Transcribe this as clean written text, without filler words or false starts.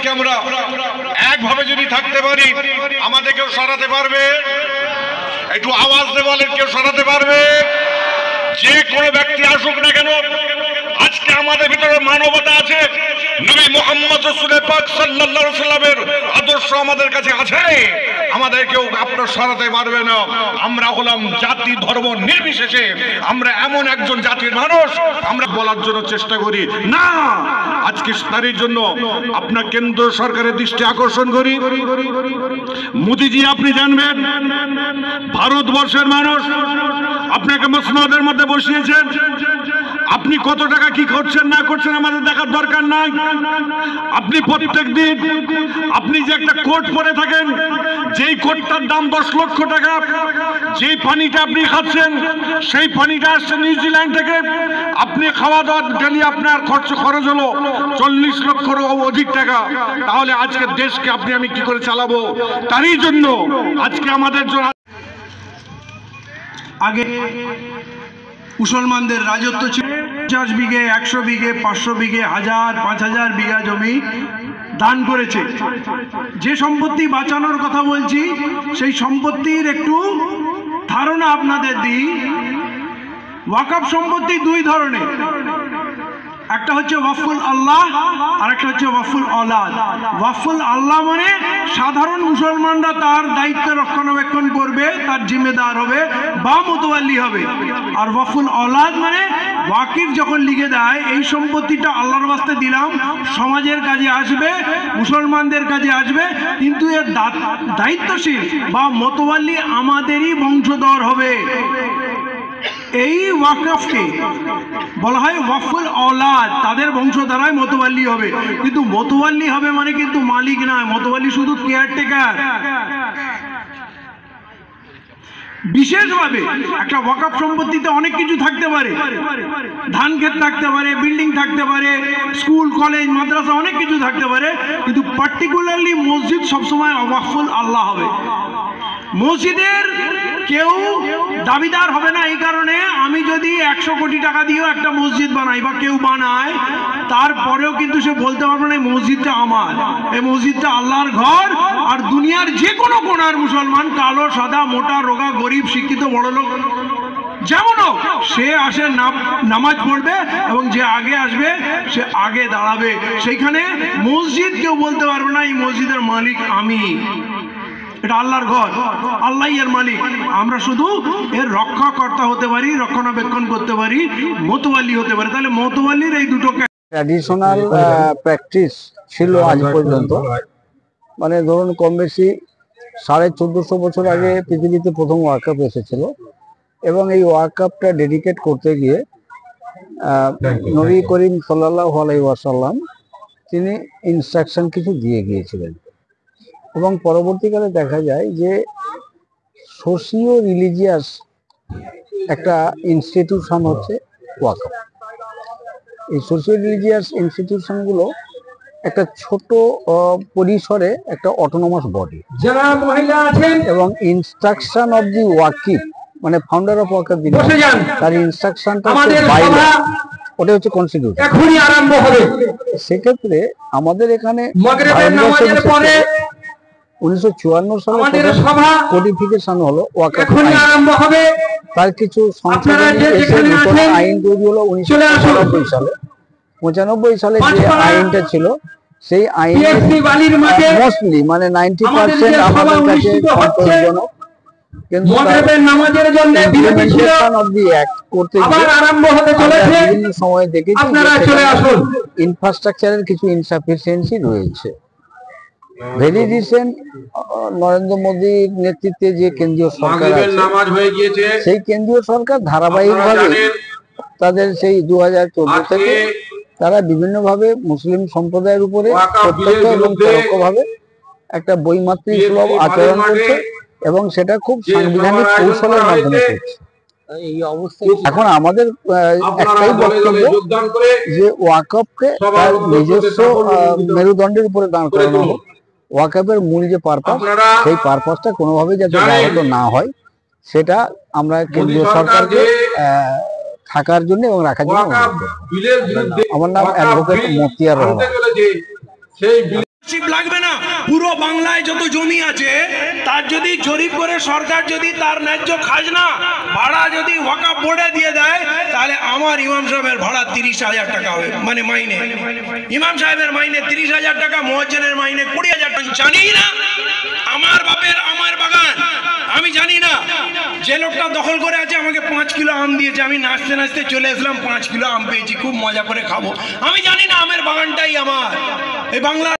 আজকে আমরা একভাবে যদি থাকতে পারি, আমাদের কেউ সরাতে পারবে? একটু আওয়াজ দিয়ে বলেন, কেউ সরাতে পারবে? যে কোনো ব্যক্তি আসুক না কেন, আজকে আমাদের ভিতরে মানবতা আছে। নবী মুহাম্মদ রাসূলুল্লাহ পাক সাল্লাল্লাহু আলাইহি ওয়াসাল্লামের আদর্শ আমাদের কাছে আছে। আমাদের কেউ আপনার সরাতে পারবে না। আমরা হলাম জাতি ধর্ম নির্বিশেষে আমরা এমন একজন জাতির মানুষ, আমরা বলার জন্য চেষ্টা করি না। আজকে তারই জন্য আপনার কেন্দ্র সরকারের দৃষ্টি আকর্ষণ করি। মোদিজি, আপনি জানবেন ভারতবর্ষের মানুষ আপনাকে মসনদের মধ্যে বসিয়েছেন। আপনি কত টাকা কি করছেন না করছেন আমাদের দেখার দরকার নাই। আপনি প্রত্যেক দিন আপনি যে একটা কোট পরে থাকেন, যেই কোটটার দাম 10 লক্ষ টাকা, যেই পানিটা আপনি খাচ্ছেন সেই পানিটা আসছে নিউজিল্যান্ড থেকে। আপনি খাওয়া দাওয়া ডেলি আপনার খরচ হলো 40 লক্ষেরও অধিক টাকা। তাহলে আজকে দেশকে আপনি আমি কি করে চালাবো? তারই জন্য আজকে আমাদের জন্য আগে মুসলমানদের রাজত্ব ছিল। 50 বিঘে, 100 বিঘে, 500 বিঘে, 1000, 5000 বিঘা জমি দান করেছে। যে সম্পত্তি বাঁচানোর কথা বলছি, সেই সম্পত্তির একটু ধারণা আপনাদের দিই। ওয়াকফ সম্পত্তি দুই ধরনের, একটা হচ্ছে ওয়াকফুল আল্লাহ আর একটা হচ্ছে ওয়াকফুল औलाद। ওয়াকফুল আল্লাহ মানে সাধারণ মুসলমানরা তার দায়িত্ব রক্ষণাবেক্ষণ করবে, তার জিম্মেদার হবে বা মোতওয়াল্লি হবে। আর ওয়াকফুল औलाद মানে ওয়াকিফ যখন লিখে দেয়, এই সম্পত্তিটা আল্লাহর ওয়াস্তে দিলাম, সমাজের কাজে আসবে, মুসলমানদের কাজে আসবে, কিন্তু এর দায়িত্বশীল বা মোতওয়াল্লি আমাদেরই বংশধর হবে। এই ওয়াকফকে বলা হয় ওয়াকফুল औलाद, তাদের বংশধারায় মোতওয়াল্লি হবে। কিন্তু মোতওয়াল্লি হবে মানে কিন্তু মালিক নয়, মোতওয়াল্লি শুধু কেয়ারটেকার। বিশেষভাবে একটা ওয়াকফ সম্পত্তিতে অনেক কিছু থাকতে পারে, ধান ক্ষেত থাকতে পারে, বিল্ডিং থাকতে পারে, স্কুল কলেজ মাদ্রাসা অনেক কিছু থাকতে পারে, কিন্তু পার্টিকুলারলি মসজিদ সবসময় ওয়াকফুল আল্লাহ হবে। মসজিদের কেউ দাবিদার হবে না। এই কারণে আমি যদি 100 কোটি টাকা দিয়েও একটা মসজিদ বানাই বা কেউ বানায়, তারপরেও কিন্তু সে বলতে পারবে না এই মসজিদটা আমার, এই মসজিদটা আল্লাহর ঘর। আর দুনিয়ার যে কোনো কোণার মুসলমান, কালো সাদা মোটা রোগা গরিব শিক্ষিত বড়লোক যেমন হোক, সে আসে নামাজ পড়বে এবং যে আগে আসবে সে আগে দাঁড়াবে। সেইখানে মসজিদ কেউ বলতে পারবে না এই মসজিদের মালিক আমি, এটা আল্লাহর ঘর, আল্লাহই এর মালিক। আমরা শুধু এর রক্ষাকর্তা হতে পারি, রক্ষণাবেক্ষণ করতে পারি, মোতওয়াল্লি হতে পারি। তাহলে মোতওয়াল্লির এই দুটো ট্র্যাডিশনাল প্র্যাকটিস ছিল আজ পর্যন্ত। মানে ধরুন কম বেশি 1450 বছর আগে পৃথিবীতে প্রথম ওয়াকফ এসেছিল, এবং এই ওয়াকফটা ডেডিকেট করতে গিয়ে নবী করিম সাল্লাল্লাহু আলাইহি ওয়াসাল্লাম তিনি ইনস্ট্রাকশন কিছু দিয়ে গিয়েছিলেন। এবং পরবর্তীকালে দেখা যায় যে সোশিও রিলিজিয়াস একটা ইনস্টিটিউশন হচ্ছে ওয়াকফ। এই সোশিও রিলিজিয়াস ইনস্টিটিউশনগুলো একটা ছোট পরিসরে একটা অটোনমাস বডি, যারা মহিলা আছেন, এবং ইনস্ট্রাকশন অফ দি ওয়াকিফ মানে ফাউন্ডার অফ ওয়াকফ যিনি, তার ইনস্ট্রাকশনটা ওটা হচ্ছে কনস্টিটিউশন। এখনই আরম্ভ হবে। সেক্ষেত্রে আমাদের এখানে 1954 সালে কোডিফিকেশন হলো ওয়াকফ আইন। তার কিছু সংশোধনী এসে নতুন আইন তৈরি হলো 1995 সালে। 95 সালে যে আইনটা ছিল, সেই আইন মোস্টলি মানে 90% আমাদের কাছে সন্তোষজনক, কিন্তু ইমপ্লিমেন্টেশন অফ দি অ্যাক্ট করতে গিয়ে বিভিন্ন সময় দেখেছি ইনফ্রাস্ট্রাকচারের কিছু ইনসাফিসিয়েন্সি রয়েছে। ভেরি রিসেন্ট নরেন্দ্র মোদীর নেতৃত্বে যে কেন্দ্রীয় সরকার আছে, সেই কেন্দ্রীয় সরকার ধারাবাহিকভাবে তাদের সেই 2014 থেকে তারা বিভিন্নভাবে মুসলিম সম্প্রদায়ের উপরে প্রত্যক্ষ এবং পরোক্ষভাবে একটা বৈমাত্রিক সুলভ আচরণ করছে, এবং সেটা খুব সাংবিধানিক কৌশলের মাধ্যমে করছে। এই অবস্থায় এখন আমাদের একটাই বক্তব্য যে ওয়াকফকে তার নিজস্ব মেরুদণ্ডের উপরে দাঁড় করানো হোক। ওয়াকফের মূল যে পারপাস, সেই পারপাসটা কোনোভাবে যাতে ব্যাহত না হয়, সেটা আমরা কেন্দ্রীয় সরকারকে থাকার জন্য এবং রাখার জন্য। আমার নাম অ্যাডভোকেট মতিয়ার রহমান। লাগবে না। পুরো বাংলায় যত জমি আছে তার যদি জরিপ করে সরকার যদি তার ন্যায্য খাজনা ভাড়া যদি ওয়াকফ বোর্ডে দিয়ে দেয়, তাহলে আমার ইমাম সাহেবের ভাড়া 30,000 টাকা হবে, মানে মাইনে। ইমাম সাহেবের মাইনে 30,000 টাকা, মুয়াজ্জিনের মাইনে 20,000 টাকা। জানি না আমার বাপের আমার বাগান, আমি জানি না যে লোকটা দখল করে আছে আমাকে 5 কিলো আম দিয়েছে, আমি নাচতে নাচতে চলে আসলাম, 5 কিলো আম পেয়েছি, খুব মজা করে খাবো। আমি জানি না আমের বাগানটাই আমার। এই বাংলা